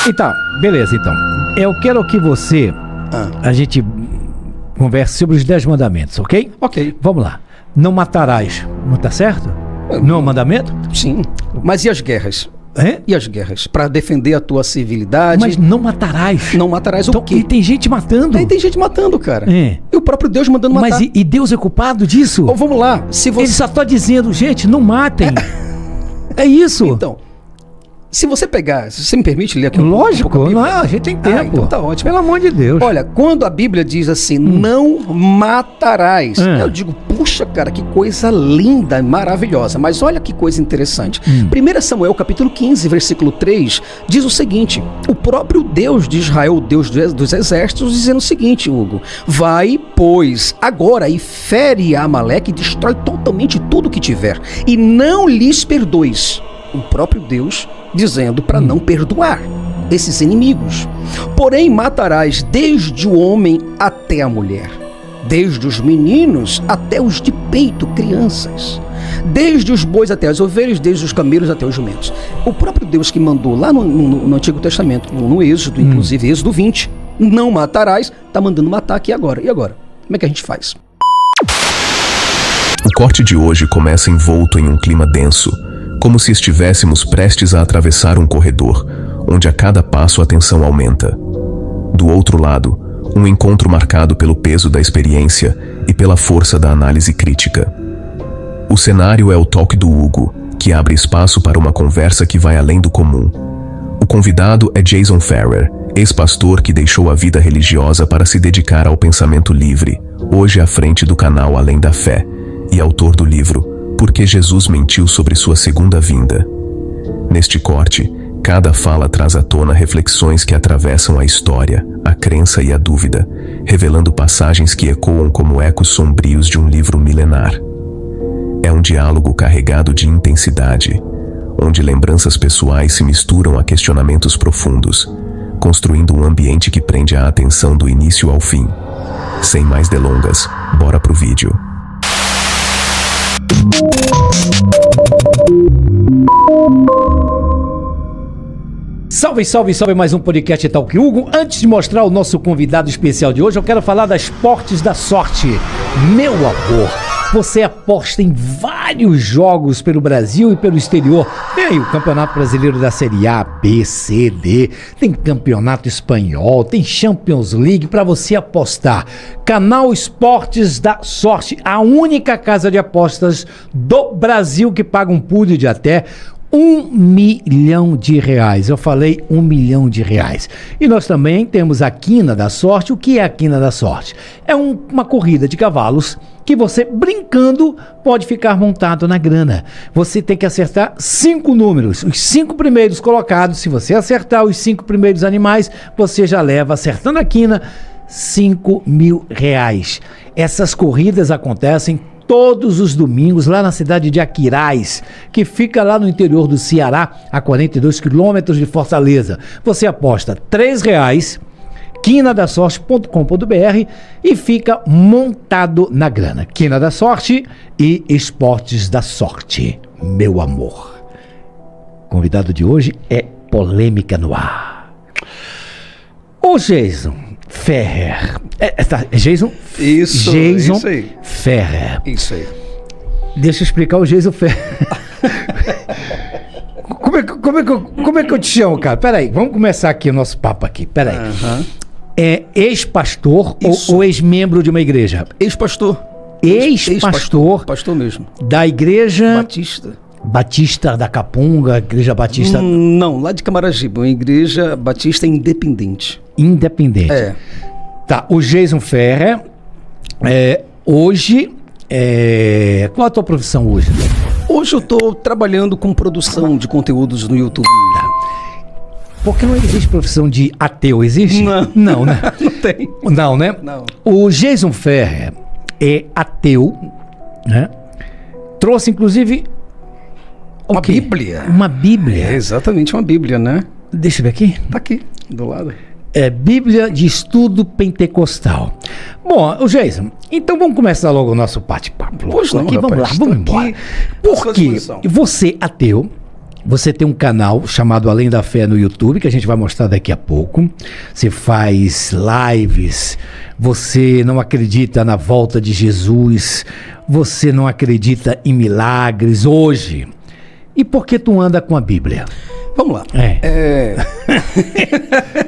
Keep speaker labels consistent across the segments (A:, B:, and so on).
A: Então, beleza, então. Eu quero que você, a gente converse sobre os 10 mandamentos, ok?
B: Ok.
A: Vamos lá. Não matarás, não tá certo? Não é um mandamento?
B: Sim. Mas e as guerras?
A: É?
B: E as guerras? Para defender a tua civilidade.
A: Mas não matarás.
B: Não matarás
A: então,
B: o quê?
A: E tem gente matando.
B: Aí tem gente matando, cara.
A: É.
B: E o próprio Deus mandando matar.
A: Mas e Deus é culpado disso?
B: Então, vamos lá. Se você...
A: Ele só tá dizendo, gente, não matem. É isso.
B: Então, se você pegar... Se você me permite ler aqui
A: Lógico,
B: pouco a Bíblia?
A: não, a gente tem tempo.
B: Então tá ótimo.
A: Pelo amor de Deus.
B: Olha, quando a Bíblia diz assim, não matarás, eu digo, puxa, cara, que coisa linda, maravilhosa. Mas olha que coisa interessante. 1 Samuel, capítulo 15, versículo 3, diz o seguinte, o próprio Deus de Israel, o Deus dos exércitos, dizendo o seguinte, Hugo, vai, pois, agora e fere a Amaleque e destrói totalmente tudo que tiver, e não lhes perdoes. O próprio Deus dizendo para não perdoar esses inimigos. Porém, matarás desde o homem até a mulher, desde os meninos até os de peito, crianças, desde os bois até as ovelhas, desde os camelos até os jumentos. O próprio Deus que mandou lá no Antigo Testamento, no Êxodo, inclusive Êxodo 20, não matarás, está mandando matar aqui agora. E agora? Como é que a gente faz?
C: O corte de hoje começa envolto em um clima denso, como se estivéssemos prestes a atravessar um corredor, onde a cada passo a tensão aumenta. Do outro lado, um encontro marcado pelo peso da experiência e pela força da análise crítica. O cenário é o talk do Hugo, que abre espaço para uma conversa que vai além do comum. O convidado é Jason Ferrer, ex-pastor que deixou a vida religiosa para se dedicar ao pensamento livre, hoje à frente do canal Além da Fé, e autor do livro Porque Jesus Mentiu sobre Sua Segunda Vinda. Neste corte, cada fala traz à tona reflexões que atravessam a história, a crença e a dúvida, revelando passagens que ecoam como ecos sombrios de um livro milenar. É um diálogo carregado de intensidade, onde lembranças pessoais se misturam a questionamentos profundos, construindo um ambiente que prende a atenção do início ao fim. Sem mais delongas, bora pro vídeo.
A: Salve, salve, salve, mais um podcast Talk Hugo. Antes de mostrar o nosso convidado especial de hoje, eu quero falar das Portes da Sorte. Meu amor, você aposta em vários jogos pelo Brasil e pelo exterior. Tem aí o Campeonato Brasileiro da Série A, B, C, D, tem Campeonato Espanhol, tem Champions League para você apostar. Canal Esportes da Sorte, a única casa de apostas do Brasil que paga um pool de até R$1 milhão. Eu falei R$1 milhão. E nós também temos a Quina da Sorte. O que é a Quina da Sorte? É uma corrida de cavalos que você, brincando, pode ficar montado na grana. Você tem que acertar 5 números. Os 5 primeiros colocados, se você acertar os 5 primeiros animais, você já leva, acertando a quina, R$5 mil. Essas corridas acontecem todos os domingos lá na cidade de Aquiraz, que fica lá no interior do Ceará, a 42 quilômetros de Fortaleza. Você aposta R$3, quinadasorte.com.br e fica montado na grana. Quina da Sorte e Esportes da Sorte, meu amor. Convidado de hoje é Polêmica no Ar. O Jason Ferrer. Jason?
B: Isso aí.
A: Ferrer.
B: Isso aí.
A: Deixa eu explicar o Jason Ferrer. Como é que eu te chamo, cara? Peraí, vamos começar aqui o nosso papo aqui. Peraí. É ex-pastor ou ex-membro de uma igreja?
B: Ex-pastor.
A: Ex-pastor.
B: Pastor mesmo.
A: Da igreja...
B: Batista
A: da Capunga, Igreja Batista...
B: Não, lá de Camaragibe, uma igreja batista independente.
A: Independente.
B: É.
A: Tá, o Jason Ferrer, hoje, qual a tua profissão hoje?
B: Hoje eu estou trabalhando com produção de conteúdos no YouTube.
A: Porque não existe profissão de ateu, existe? Não, né?
B: Não tem.
A: Não, né?
B: Não.
A: O Jason Ferrer é ateu, né? Trouxe, inclusive...
B: Uma Bíblia.
A: Uma Bíblia.
B: É exatamente uma Bíblia, né?
A: Deixa eu ver aqui.
B: Tá aqui, do lado.
A: É Bíblia de Estudo Pentecostal. Bom, o Jason, então vamos começar logo o nosso bate-papo.
B: Pois não,
A: aqui,
B: rapaz,
A: vamos lá, vamos embora. Porque você, ateu, Você tem um canal chamado Além da Fé no YouTube, que a gente vai mostrar daqui a pouco. Você faz lives, você não acredita na volta de Jesus, você não acredita em milagres hoje. E por que tu anda com a Bíblia?
B: Vamos lá.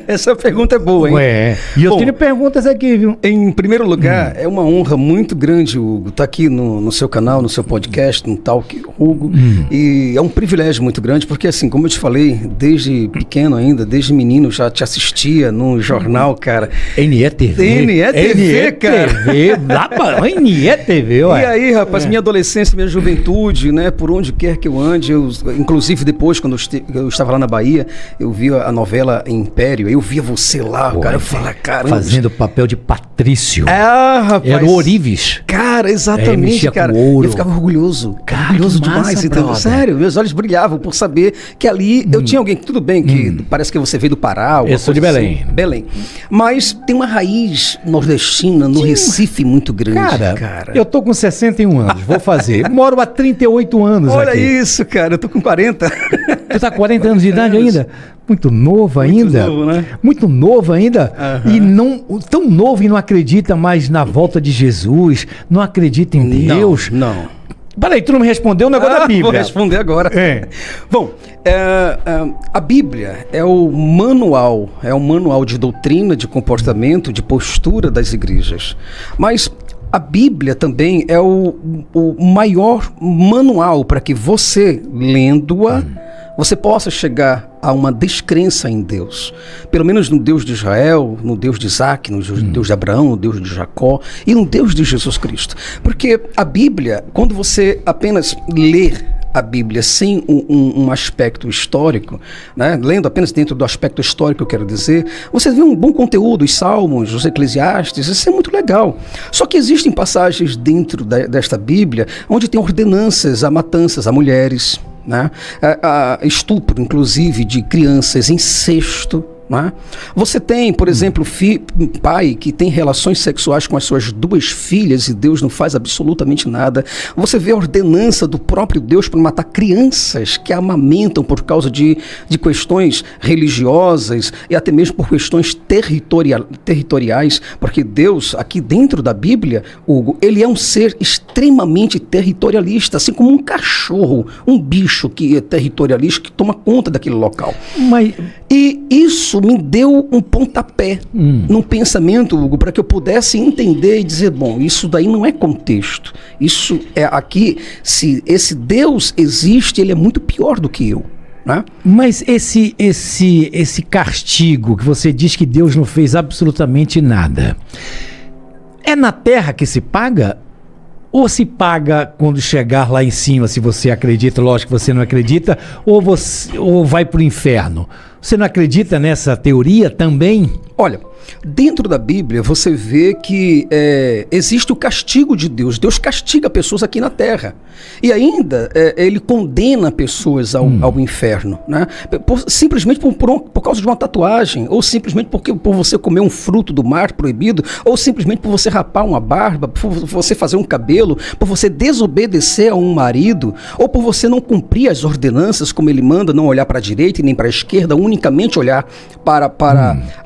B: Essa pergunta é boa, hein?
A: E eu tenho perguntas aqui, viu?
B: Em primeiro lugar, é uma honra muito grande, Hugo, estar aqui no seu canal, no seu podcast, no Talk Hugo. E é um privilégio muito grande, porque assim, como eu te falei, desde pequeno ainda, desde menino, já te assistia no jornal, cara.
A: NETV.
B: NETV, cara.
A: NETV, ué.
B: E aí, rapaz, minha adolescência, minha juventude, né, por onde quer que eu ande, inclusive depois, quando eu estava lá na Bahia, eu via a novela Império, eu via você lá, cara, eu falava, caramba.
A: Fazendo o papel de Patrício.
B: Rapaz.
A: Era o Orives.
B: Cara, exatamente, cara.
A: Eu
B: ficava orgulhoso.
A: Cara,
B: orgulhoso
A: massa,
B: demais, então.
A: brother.
B: Sério, meus olhos brilhavam por saber que ali eu tinha alguém, tudo bem, que parece que você veio do Pará.
A: Eu sou de Belém.
B: Assim, Belém. Mas tem uma raiz nordestina no Recife muito grande.
A: Cara, eu tô com 61 anos, vou fazer. Moro há 38 anos
B: Olha
A: aqui.
B: isso, cara, eu tô com 40.
A: Tu tá com 40 anos de idade ainda? Muito novo ainda.
B: Muito novo, né?
A: Muito novo ainda. E não tão novo e não acredita mais na volta de Jesus, não acredita em Deus.
B: Não.
A: Peraí, tu não me respondeu o negócio da Bíblia.
B: Vou responder agora. Bom, a Bíblia é o manual de doutrina, de comportamento, de postura das igrejas. Mas a Bíblia também é o maior manual para que você, lendo-a, você possa chegar a uma descrença em Deus. Pelo menos no Deus de Israel, no Deus de Isaac, no Deus de Abraão, no Deus de Jacó e no Deus de Jesus Cristo. Porque a Bíblia, quando você apenas ler a Bíblia sem um aspecto histórico, né? Lendo apenas dentro do aspecto histórico, eu quero dizer, você vê um bom conteúdo, os Salmos, os Eclesiastes, isso é muito legal. Só que existem passagens dentro desta Bíblia onde tem ordenanças a matanças a mulheres, né? Estupro, inclusive, de crianças, incesto. Né? Você tem, por exemplo, pai que tem relações sexuais com as suas 2 filhas e Deus não faz absolutamente nada. Você vê a ordenança do próprio Deus para matar crianças que amamentam por causa de questões religiosas e até mesmo por questões territoriais, porque Deus, aqui dentro da Bíblia, Hugo, ele é um ser extremamente territorialista, assim como um cachorro, um bicho que é territorialista, que toma conta daquele local. E isso me deu um pontapé num pensamento, Hugo, para que eu pudesse entender e dizer, bom, isso daí não é contexto. Isso é aqui, se esse Deus existe, ele é muito pior do que eu. Né?
A: Mas esse castigo que você diz que Deus não fez absolutamente nada, é na terra que se paga? Ou se paga quando chegar lá em cima, se você acredita, lógico que você não acredita, ou vai para o inferno? Você não acredita nessa teoria também?
B: Olha, dentro da Bíblia você vê que existe o castigo de Deus. Deus castiga pessoas aqui na terra. E ainda ele condena pessoas ao inferno, né? Simplesmente por causa de uma tatuagem, ou simplesmente por você comer um fruto do mar proibido, ou simplesmente por você rapar uma barba, por você fazer um cabelo, por você desobedecer a um marido, ou por você não cumprir as ordenanças como ele manda, não olhar para a direita e nem para a esquerda, unicamente olhar para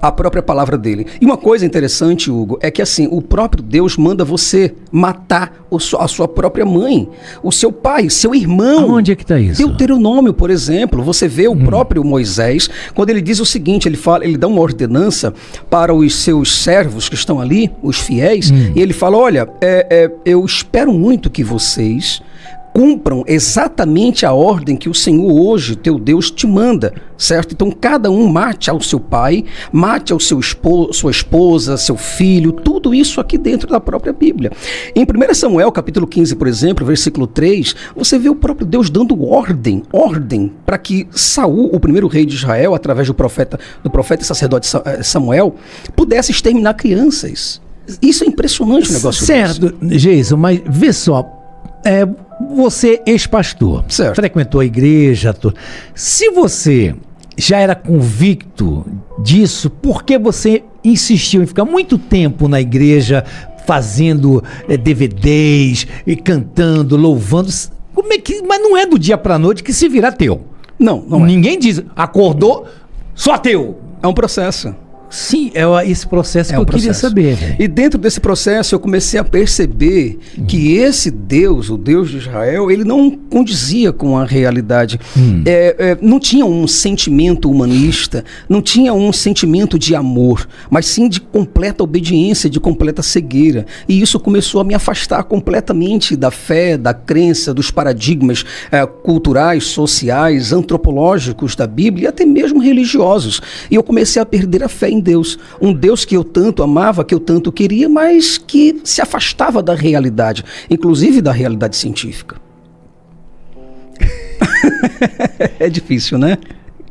B: a própria palavra dele. E uma coisa interessante, Hugo, é que assim, o próprio Deus manda você matar a sua própria mãe, o seu pai, seu irmão.
A: Onde é que está isso?
B: Deuteronômio, por exemplo, você vê o próprio Moisés, quando ele diz o seguinte, ele dá uma ordenança para os seus servos que estão ali, os fiéis, e ele fala, olha, eu espero muito que vocês cumpram exatamente a ordem que o Senhor hoje, teu Deus, te manda, certo? Então cada um mate ao seu pai, mate ao sua esposa, seu filho, tudo isso aqui dentro da própria Bíblia. Em 1 Samuel, capítulo 15, por exemplo, versículo 3, você vê o próprio Deus dando ordem para que Saul, o primeiro rei de Israel, através do profeta e sacerdote Samuel, pudesse exterminar crianças. Isso é impressionante o negócio.
A: Certo, Jason, mas vê só, você ex-pastor,
B: certo,
A: frequentou a igreja, se você já era convicto disso, por que você insistiu em ficar muito tempo na igreja fazendo DVDs e cantando, louvando? Mas não é do dia para a noite que se vira ateu.
B: Não é.
A: Ninguém diz, acordou, sou ateu.
B: É um processo.
A: Sim, é esse processo que
B: É um
A: eu queria
B: processo.
A: saber. Velho.
B: E dentro desse processo eu comecei a perceber que esse Deus, o Deus de Israel, ele não condizia com a realidade. Não tinha um sentimento humanista, não tinha um sentimento de amor, mas sim de completa obediência, de completa cegueira. E isso começou a me afastar completamente da fé, da crença, dos paradigmas culturais, sociais, antropológicos da Bíblia e até mesmo religiosos. E eu comecei a perder a fé em Deus. Um Deus que eu tanto amava, que eu tanto queria, mas que se afastava da realidade, inclusive da realidade científica. É difícil, né?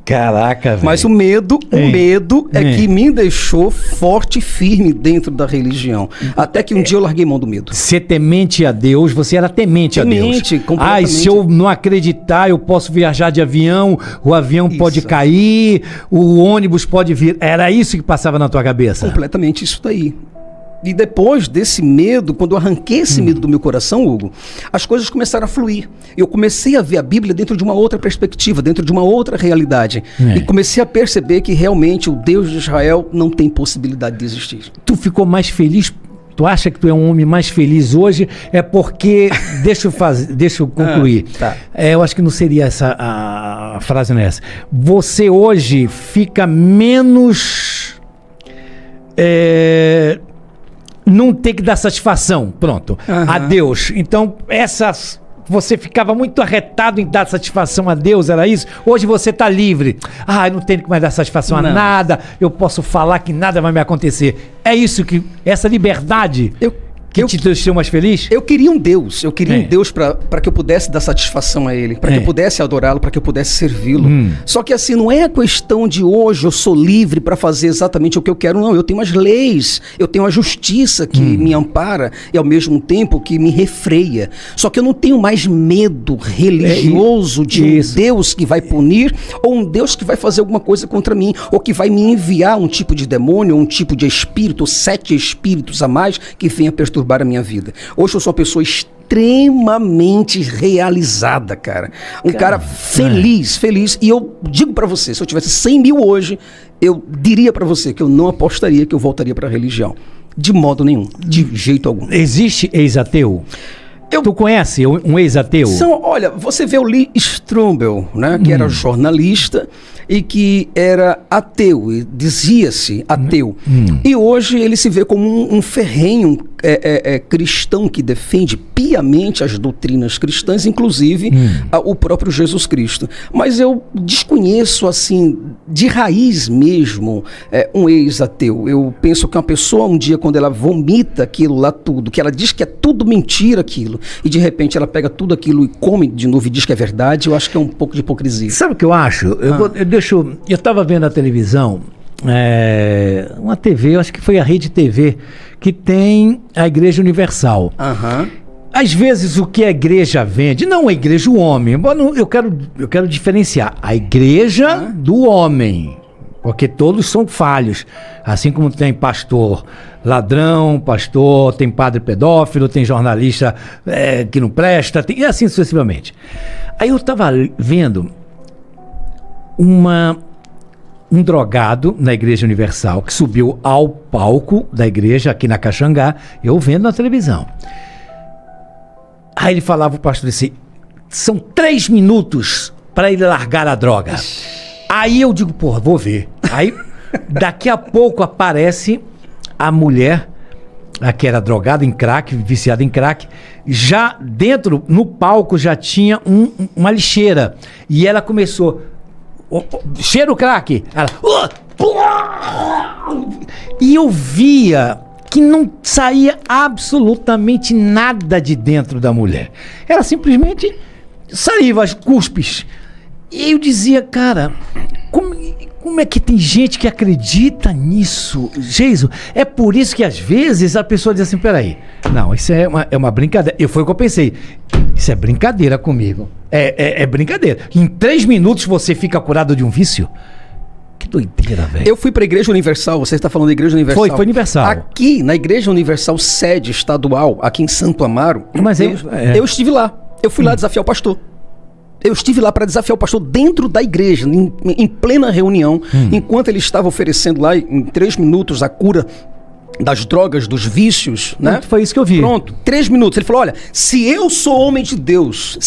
A: Caraca, velho.
B: Mas o medo é que me deixou forte e firme dentro da religião. Até que um dia eu larguei mão do medo.
A: Ser temente a Deus, você era temente a Deus.
B: Temente, completamente.
A: Se eu não acreditar, eu posso viajar de avião, o avião pode cair, o ônibus pode vir. Era isso que passava na tua cabeça?
B: Completamente isso daí. E depois desse medo, quando eu arranquei esse medo do meu coração, Hugo, as coisas começaram a fluir. Eu comecei a ver a Bíblia dentro de uma outra perspectiva, dentro de uma outra realidade. E comecei a perceber que realmente o Deus de Israel não tem possibilidade de existir.
A: Tu ficou mais feliz? Tu acha que tu é um homem mais feliz hoje? É porque... deixa eu concluir.
B: Tá.
A: Eu acho que não seria essa a frase nessa. Você hoje fica menos... não ter que dar satisfação, pronto, a Deus. Então, você ficava muito arretado em dar satisfação a Deus, era isso? Hoje você está livre. Eu não tenho que mais dar satisfação a nada, eu posso falar que nada vai me acontecer. É isso essa liberdade que te deixou mais feliz?
B: Eu queria um Deus, para que eu pudesse dar satisfação a Ele, para que eu pudesse adorá-lo, para que eu pudesse servi-lo. Só que assim, não é a questão de hoje eu sou livre para fazer exatamente o que eu quero, não. Eu tenho as leis, eu tenho a justiça que me ampara e ao mesmo tempo que me refreia. Só que eu não tenho mais medo religioso de um Deus que vai punir ou um Deus que vai fazer alguma coisa contra mim, ou que vai me enviar um tipo de demônio, um tipo de espírito, 7 espíritos a mais que venha perturbar a minha vida. Hoje eu sou uma pessoa extremamente realizada, cara. Cara feliz. E eu digo pra você, se eu tivesse 100 mil hoje, eu diria pra você que eu não apostaria que eu voltaria pra religião. De modo nenhum. De jeito algum.
A: Existe ex-ateu? Tu conhece um ex-ateu?
B: Olha, você vê o Lee Strobel, né, que era jornalista e que era ateu, e dizia-se ateu. E hoje ele se vê como um ferrenho cristão que defende piamente as doutrinas cristãs, inclusive o próprio Jesus Cristo. Mas eu desconheço, assim, de raiz mesmo, um ex-ateu. Eu penso que uma pessoa, um dia, quando ela vomita aquilo lá tudo, que ela diz que é tudo mentira aquilo, e de repente ela pega tudo aquilo e come de novo e diz que é verdade, eu acho que é um pouco de hipocrisia.
A: Sabe o que eu acho? Eu estava vendo a televisão, uma TV, eu acho que foi a Rede TV, que tem a Igreja Universal. Às vezes o que a igreja vende, não a igreja o homem, eu quero diferenciar a igreja do homem, porque todos são falhos, assim como tem pastor ladrão, tem padre pedófilo, tem jornalista que não presta, e assim sucessivamente. Aí eu estava vendo um drogado na Igreja Universal que subiu ao palco da igreja aqui na Caxangá, eu vendo na televisão. Aí ele falava, o pastor disse, são 3 minutos para ele largar a droga. Aí eu digo, vou ver. Aí daqui a pouco aparece a mulher, a que era drogada em crack, viciada em crack, já dentro, no palco, já tinha uma lixeira. E ela começou, cheira o crack. Ela, e eu via que não saía absolutamente nada de dentro da mulher. Ela simplesmente saliva, as cuspes. E eu dizia, cara, como é que tem gente que acredita nisso? Jesus, é por isso que às vezes a pessoa diz assim, peraí, não, isso é uma brincadeira. Foi o que eu pensei, isso é brincadeira comigo. É brincadeira. Em 3 minutos você fica curado de um vício? Que doideira, velho.
B: Eu fui para a Igreja Universal, você está falando da Igreja Universal.
A: Foi Universal.
B: Aqui, na Igreja Universal, sede estadual, aqui em Santo Amaro,
A: mas
B: eu estive lá. Eu fui lá desafiar o pastor. Eu estive lá para desafiar o pastor dentro da igreja, em plena reunião, enquanto ele estava oferecendo lá em 3 minutos a cura das drogas, dos vícios, né?
A: Foi isso que eu vi.
B: Pronto, 3 minutos. Ele falou, olha, se eu sou homem de Deus,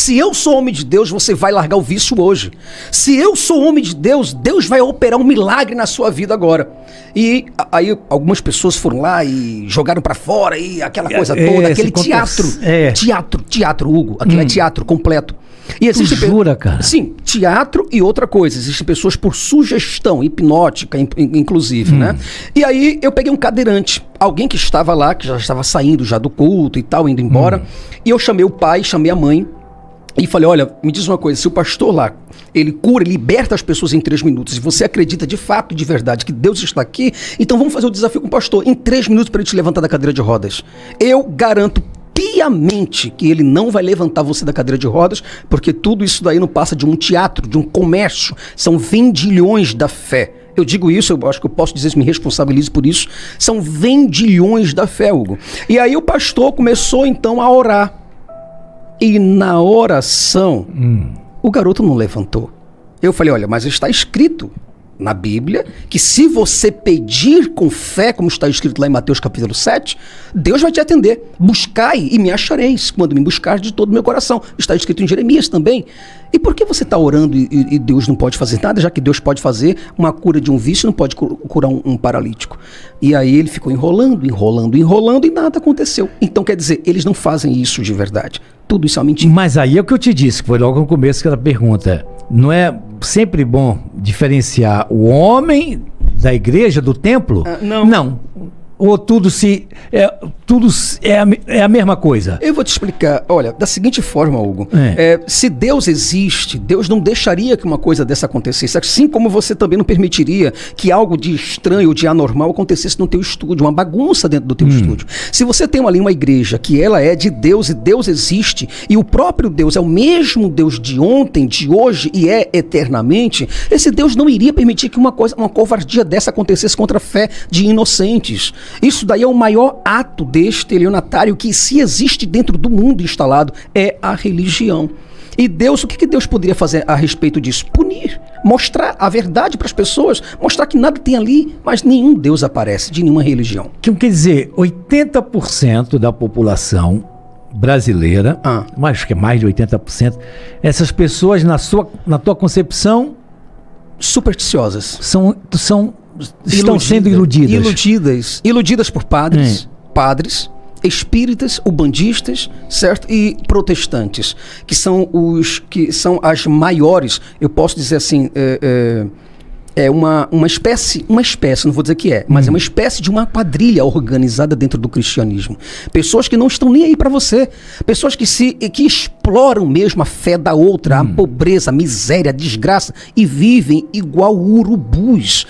B: você vai largar o vício hoje. Se eu sou homem de Deus, Deus vai operar um milagre na sua vida agora. E aí algumas pessoas foram lá e jogaram pra fora, e aquela coisa toda, aquele teatro, Hugo, aquilo é teatro completo. E
A: Tu jura, cara?
B: Sim, teatro e outra coisa. Existem pessoas por sugestão, hipnótica, inclusive, né? E aí eu peguei um cadeirante, alguém que estava lá, que já estava saindo já do culto e tal, indo embora. E eu chamei o pai, chamei a mãe e falei, olha, me diz uma coisa, se o pastor lá, ele cura, ele liberta as pessoas em 3 minutos, e você acredita de fato, de verdade, que Deus está aqui, então vamos fazer o desafio com o pastor, em 3 minutos para ele te levantar da cadeira de rodas. Eu garanto piamente que ele não vai levantar você da cadeira de rodas, porque tudo isso daí não passa de um teatro, de um comércio, são vendilhões da fé. Eu digo isso, eu acho que eu posso dizer, me responsabilizo por isso, são vendilhões da fé, Hugo. E aí o pastor começou então a orar, e na oração, o garoto não levantou. Eu falei, olha, mas está escrito na Bíblia, que se você pedir com fé, como está escrito lá em Mateus capítulo 7, Deus vai te atender. Buscai e me achareis, quando me buscar de todo o meu coração. Está escrito em Jeremias também. E por que você está orando e Deus não pode fazer nada, já que Deus pode fazer uma cura de um vício, não pode curar um paralítico? E aí ele ficou enrolando e nada aconteceu. Então quer dizer, eles não fazem isso de verdade. Tudo isso é mentira.
A: Mas aí é o que eu te disse, que foi logo no começo que ela pergunta. Não é sempre bom diferenciar o homem da igreja, do templo? Não. Ou tudo é a mesma coisa?
B: Eu vou te explicar. Olha, da seguinte forma, Hugo. Se Deus existe, Deus não deixaria que uma coisa dessa acontecesse. Assim como você também não permitiria que algo de estranho ou de anormal acontecesse no teu estúdio, uma bagunça dentro do teu estúdio. Se você tem ali uma igreja que ela é de Deus e Deus existe, e o próprio Deus é o mesmo Deus de ontem, de hoje e é eternamente, esse Deus não iria permitir que uma covardia dessa acontecesse contra a fé de inocentes. Isso daí é o maior ato deste estelionatário que se existe dentro do mundo instalado, é a religião. E Deus, o que Deus poderia fazer a respeito disso? Punir, mostrar a verdade para as pessoas, mostrar que nada tem ali, mas nenhum Deus aparece de nenhuma religião.
A: Quer dizer, 80% da população brasileira, mas acho que é mais de 80%, essas pessoas na tua concepção
B: supersticiosas
A: estão sendo
B: iludidas por padres, espíritas, ubandistas, certo? E protestantes, que são as maiores, eu posso dizer assim, é uma espécie, não vou dizer que é, mas é uma espécie de uma quadrilha organizada dentro do cristianismo. Pessoas que não estão nem aí para você. Pessoas que exploram mesmo a fé da outra, a pobreza, a miséria, a desgraça, e vivem igual urubus.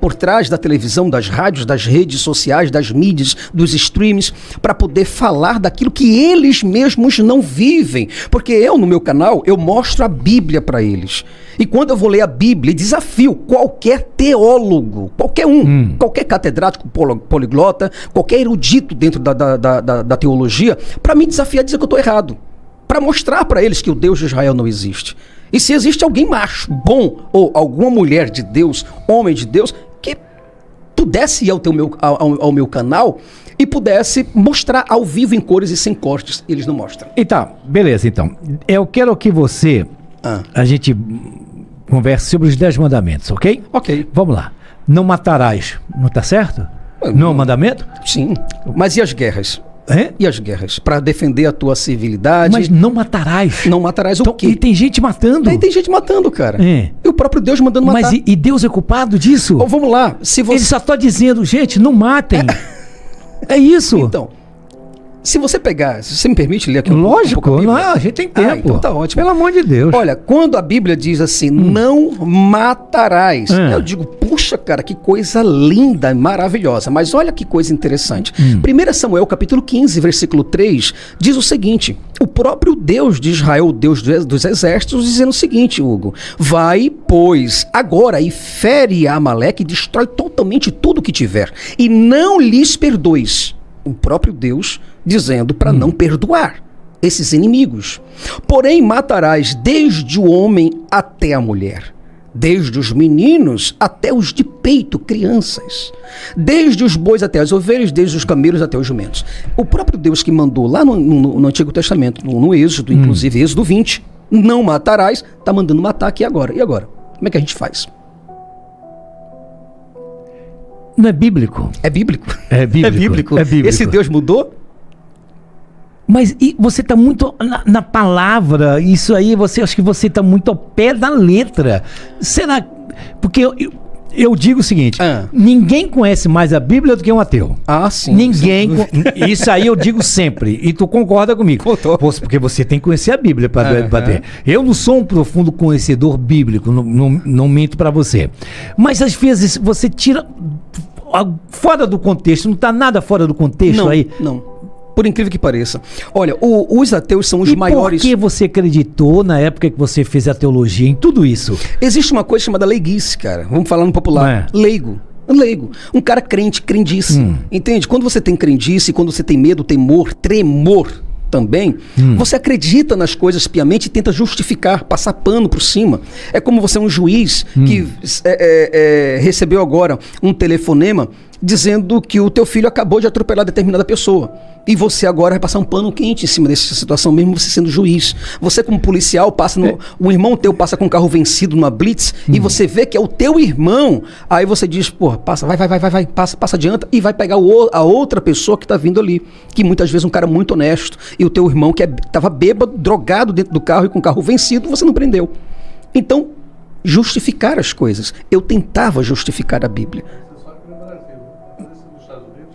B: Por trás da televisão, das rádios, das redes sociais, das mídias, dos streams, para poder falar daquilo que eles mesmos não vivem. Porque eu, no meu canal, eu mostro a Bíblia para eles. E quando eu vou ler a Bíblia, desafio qualquer teólogo, qualquer catedrático poliglota, qualquer erudito dentro da teologia, para me desafiar a dizer que eu estou errado. Para mostrar para eles que o Deus de Israel não existe. E se existe alguém macho, bom, ou alguma mulher de Deus, homem de Deus, que pudesse ir ao meu canal e pudesse mostrar ao vivo em cores e sem cortes. Eles não mostram.
A: E tá, beleza, então. Eu quero que você... A gente converse sobre os 10 mandamentos, ok?
B: Ok.
A: Vamos lá. Não matarás, não tá certo? Não é um mandamento?
B: Sim. Mas e as guerras? E as guerras? Para defender a tua civilidade.
A: Mas não matarás.
B: Não matarás o quê?
A: E tem gente matando.
B: Tem gente matando, cara. E o próprio Deus mandando matar.
A: Mas e Deus é culpado disso?
B: Vamos lá.
A: Ele só está dizendo, gente, não matem. É isso.
B: Então, se você pegar, se você me permite ler aqui
A: Lógico, a gente tem tempo.
B: Então tá ótimo.
A: Pelo amor de Deus.
B: Olha, quando a Bíblia diz assim, não matarás, eu digo, puxa, cara, que coisa linda, maravilhosa. Mas olha que coisa interessante. 1 Samuel capítulo 15, versículo 3, diz o seguinte: o próprio Deus de Israel, o Deus dos exércitos, dizendo o seguinte, Hugo: vai, pois, agora e fere a Amaleque e destrói totalmente tudo que tiver, e não lhes perdoes. O próprio Deus dizendo para não perdoar. esses inimigos. Porém, matarás desde o homem até a mulher, desde os meninos até os de peito, crianças, desde os bois até as ovelhas, desde os camelos até os jumentos. O próprio Deus que mandou lá no Antigo Testamento, no Êxodo, inclusive Êxodo 20, não matarás, está mandando matar aqui agora. E agora? Como é que a gente faz?
A: Não é bíblico?
B: É bíblico.
A: É bíblico. É bíblico.
B: Esse Deus mudou?
A: Mas você está muito na palavra, isso aí, acho que você está muito ao pé da letra. Será? Porque eu digo o seguinte, ninguém conhece mais a Bíblia do que um ateu.
B: Ah, sim.
A: Ninguém. Isso aí eu digo sempre. E tu concorda comigo. Porque você tem que conhecer a Bíblia para ter. Eu não sou um profundo conhecedor bíblico, não minto para você. Mas às vezes você tira fora do contexto, não está nada fora do contexto aí?
B: Não. Por incrível que pareça. Olha, os ateus são os maiores...
A: por que você acreditou, na época que você fez a teologia, em tudo isso?
B: Existe uma coisa chamada leiguice, cara. Vamos falar no popular. Leigo. Um cara crente, crendice. Entende? Quando você tem crendice, quando você tem medo, temor, tremor também, você acredita nas coisas piamente e tenta justificar, passar pano por cima. É como você é um juiz que recebeu agora um telefonema dizendo que o teu filho acabou de atropelar determinada pessoa. E você agora vai passar um pano quente em cima dessa situação, mesmo você sendo juiz. Você como policial, um irmão teu passa com um carro vencido numa blitz e você vê que é o teu irmão. Aí você diz, porra, passa, vai, passa adianta e vai pegar a outra pessoa que tá vindo ali. Que muitas vezes é um cara muito honesto. E o teu irmão que tava bêbado, drogado dentro do carro e com o carro vencido, você não prendeu. Então, justificar as coisas. Eu tentava justificar a Bíblia.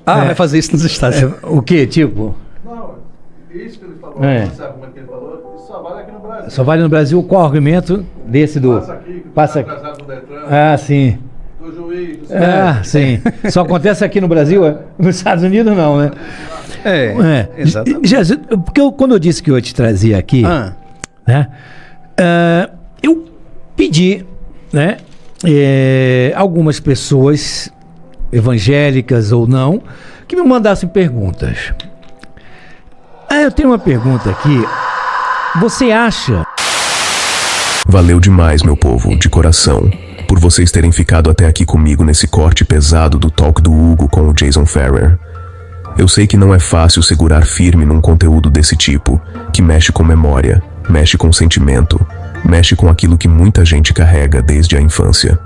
B: Vai fazer isso nos Estados Unidos.
A: O quê, tipo?
D: Não, isso que ele falou, esse argumento que ele falou, isso só vale aqui no Brasil.
A: Só vale no Brasil. Qual argumento desse do...
D: Passa aqui, que
A: passa
D: tá atrasado no Detran.
A: Ah, sim.
D: Do juiz, do
A: sim. Só acontece aqui no Brasil? Nos Estados Unidos não, né?
B: Exatamente.
A: Jesus, porque quando eu disse que eu te trazia aqui, né? Eu pedi, né? Algumas pessoas... evangélicas ou não, que me mandassem perguntas. Eu tenho uma pergunta aqui. Você acha...
C: Valeu demais, meu povo, de coração, por vocês terem ficado até aqui comigo nesse corte pesado do Talk do Hugo com o Jason Ferrer. Eu sei que não é fácil segurar firme num conteúdo desse tipo, que mexe com memória, mexe com sentimento, mexe com aquilo que muita gente carrega desde a infância.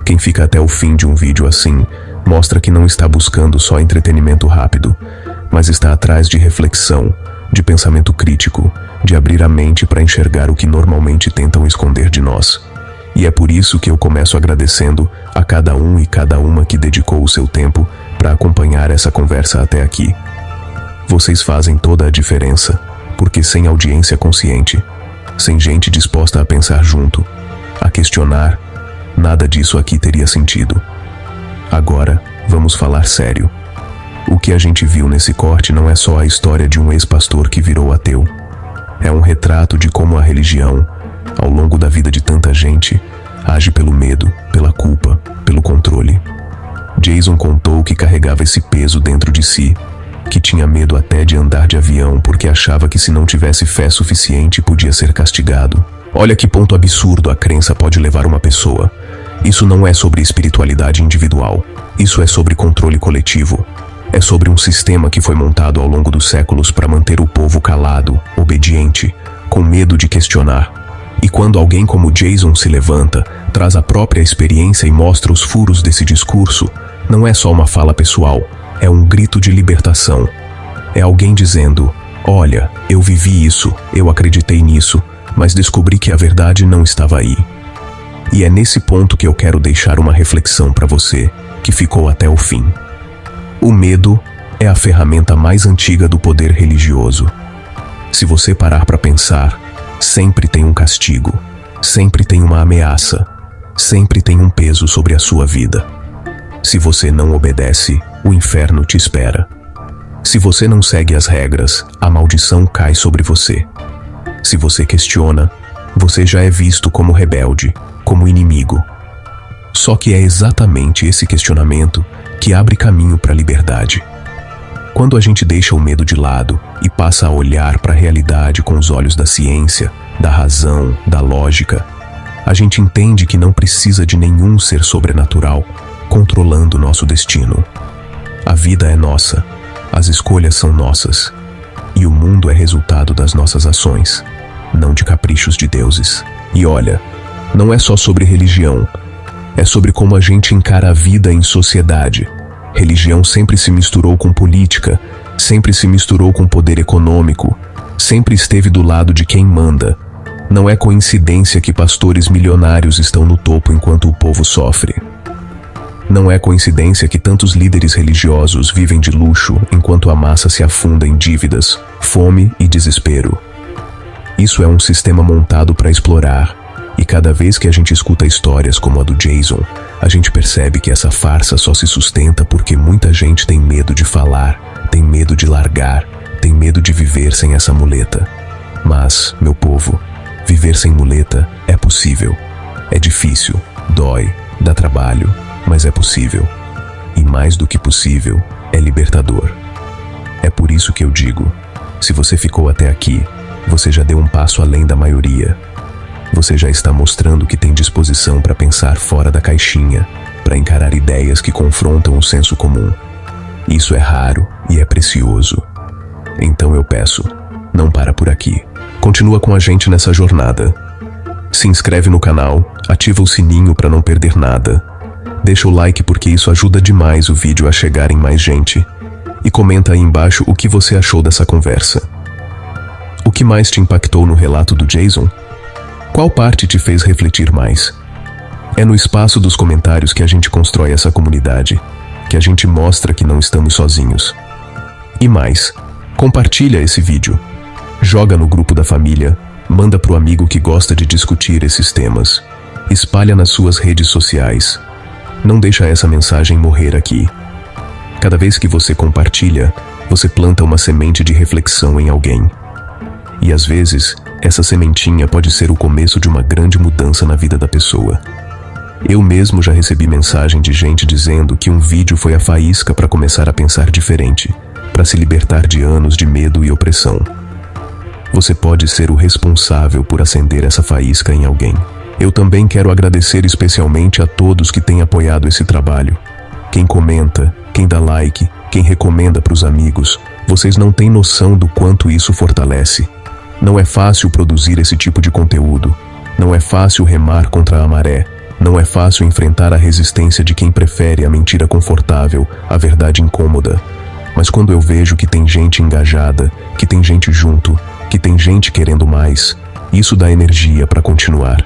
C: Quem fica até o fim de um vídeo assim, mostra que não está buscando só entretenimento rápido, mas está atrás de reflexão, de pensamento crítico, de abrir a mente para enxergar o que normalmente tentam esconder de nós. E é por isso que eu começo agradecendo a cada um e cada uma que dedicou o seu tempo para acompanhar essa conversa até aqui. Vocês fazem toda a diferença, porque sem audiência consciente, sem gente disposta a pensar junto, a questionar, nada disso aqui teria sentido. Agora, vamos falar sério. O que a gente viu nesse corte não é só a história de um ex-pastor que virou ateu. É um retrato de como a religião, ao longo da vida de tanta gente, age pelo medo, pela culpa, pelo controle. Jason contou que carregava esse peso dentro de si, que tinha medo até de andar de avião porque achava que se não tivesse fé suficiente podia ser castigado. Olha que ponto absurdo a crença pode levar uma pessoa. Isso não é sobre espiritualidade individual, isso é sobre controle coletivo. É sobre um sistema que foi montado ao longo dos séculos para manter o povo calado, obediente, com medo de questionar. E quando alguém como Jason se levanta, traz a própria experiência e mostra os furos desse discurso, não é só uma fala pessoal, é um grito de libertação. É alguém dizendo, olha, eu vivi isso, eu acreditei nisso, mas descobri que a verdade não estava aí. E é nesse ponto que eu quero deixar uma reflexão para você, que ficou até o fim. O medo é a ferramenta mais antiga do poder religioso. Se você parar para pensar, sempre tem um castigo, sempre tem uma ameaça, sempre tem um peso sobre a sua vida. Se você não obedece, o inferno te espera. Se você não segue as regras, a maldição cai sobre você. Se você questiona, você já é visto como rebelde, como inimigo. Só que é exatamente esse questionamento que abre caminho para a liberdade. Quando a gente deixa o medo de lado e passa a olhar para a realidade com os olhos da ciência, da razão, da lógica, a gente entende que não precisa de nenhum ser sobrenatural controlando nosso destino. A vida é nossa, as escolhas são nossas, e o mundo é resultado das nossas ações, não de caprichos de deuses. E olha, não é só sobre religião, é sobre como a gente encara a vida em sociedade. Religião sempre se misturou com política, sempre se misturou com poder econômico, sempre esteve do lado de quem manda. Não é coincidência que pastores milionários estão no topo enquanto o povo sofre. Não é coincidência que tantos líderes religiosos vivem de luxo enquanto a massa se afunda em dívidas, fome e desespero. Isso é um sistema montado para explorar, e cada vez que a gente escuta histórias como a do Jason, a gente percebe que essa farsa só se sustenta porque muita gente tem medo de falar, tem medo de largar, tem medo de viver sem essa muleta. Mas, meu povo, viver sem muleta é possível. É difícil, dói, dá trabalho, mas é possível. E mais do que possível, é libertador. É por isso que eu digo, se você ficou até aqui, você já deu um passo além da maioria. Você já está mostrando que tem disposição para pensar fora da caixinha, para encarar ideias que confrontam o senso comum. Isso é raro e é precioso. Então eu peço, não para por aqui. Continua com a gente nessa jornada. Se inscreve no canal, ativa o sininho para não perder nada. Deixa o like porque isso ajuda demais o vídeo a chegar em mais gente. E comenta aí embaixo o que você achou dessa conversa. O que mais te impactou no relato do Jason? Qual parte te fez refletir mais? É no espaço dos comentários que a gente constrói essa comunidade, que a gente mostra que não estamos sozinhos. E mais, compartilha esse vídeo. Joga no grupo da família, manda pro amigo que gosta de discutir esses temas. Espalha nas suas redes sociais. Não deixa essa mensagem morrer aqui. Cada vez que você compartilha, você planta uma semente de reflexão em alguém. E às vezes, essa sementinha pode ser o começo de uma grande mudança na vida da pessoa. Eu mesmo já recebi mensagem de gente dizendo que um vídeo foi a faísca para começar a pensar diferente, para se libertar de anos de medo e opressão. Você pode ser o responsável por acender essa faísca em alguém. Eu também quero agradecer especialmente a todos que têm apoiado esse trabalho. Quem comenta, quem dá like, quem recomenda para os amigos, vocês não têm noção do quanto isso fortalece. Não é fácil produzir esse tipo de conteúdo. Não é fácil remar contra a maré. Não é fácil enfrentar a resistência de quem prefere a mentira confortável, a verdade incômoda. Mas quando eu vejo que tem gente engajada, que tem gente junto, que tem gente querendo mais, isso dá energia para continuar.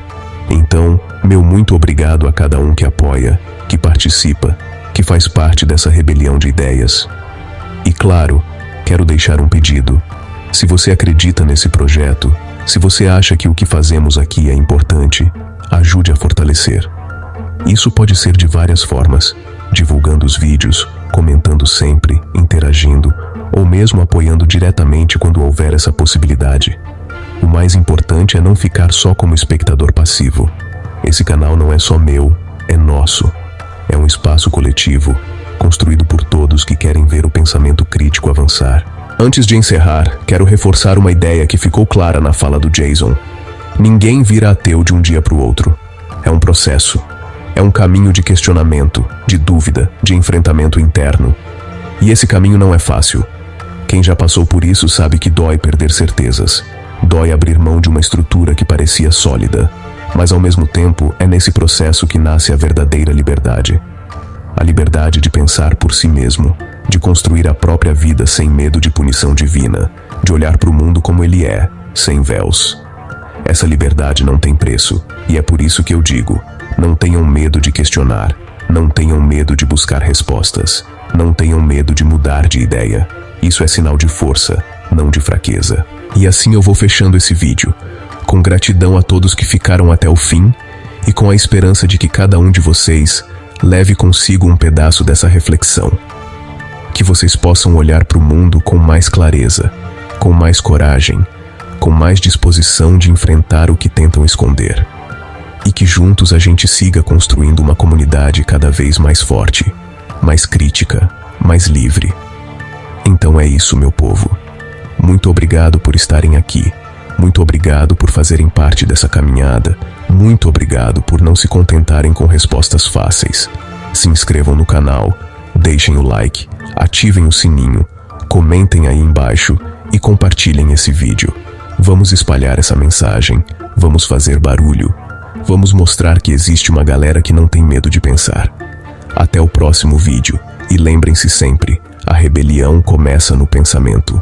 C: Então, meu muito obrigado a cada um que apoia, que participa, que faz parte dessa rebelião de ideias. E claro, quero deixar um pedido. Se você acredita nesse projeto, se você acha que o que fazemos aqui é importante, ajude a fortalecer. Isso pode ser de várias formas, divulgando os vídeos, comentando sempre, interagindo, ou mesmo apoiando diretamente quando houver essa possibilidade. O mais importante é não ficar só como espectador passivo. Esse canal não é só meu, é nosso. É um espaço coletivo, construído por todos que querem ver o pensamento crítico avançar. Antes de encerrar, quero reforçar uma ideia que ficou clara na fala do Jason. Ninguém vira ateu de um dia para o outro. É um processo. É um caminho de questionamento, de dúvida, de enfrentamento interno. E esse caminho não é fácil. Quem já passou por isso sabe que dói perder certezas. Dói abrir mão de uma estrutura que parecia sólida. Mas ao mesmo tempo, é nesse processo que nasce a verdadeira liberdade. A liberdade de pensar por si mesmo, de construir a própria vida sem medo de punição divina, de olhar para o mundo como ele é, sem véus. Essa liberdade não tem preço, e é por isso que eu digo, não tenham medo de questionar, não tenham medo de buscar respostas, não tenham medo de mudar de ideia. Isso é sinal de força, não de fraqueza. E assim eu vou fechando esse vídeo, com gratidão a todos que ficaram até o fim, e com a esperança de que cada um de vocês leve consigo um pedaço dessa reflexão. Que vocês possam olhar para o mundo com mais clareza, com mais coragem, com mais disposição de enfrentar o que tentam esconder. E que juntos a gente siga construindo uma comunidade cada vez mais forte, mais crítica, mais livre. Então é isso, meu povo. Muito obrigado por estarem aqui. Muito obrigado por fazerem parte dessa caminhada. Muito obrigado por não se contentarem com respostas fáceis. Se inscrevam no canal, deixem o like, ativem o sininho, comentem aí embaixo e compartilhem esse vídeo. Vamos espalhar essa mensagem, vamos fazer barulho, vamos mostrar que existe uma galera que não tem medo de pensar. Até o próximo vídeo e lembrem-se sempre, a rebelião começa no pensamento.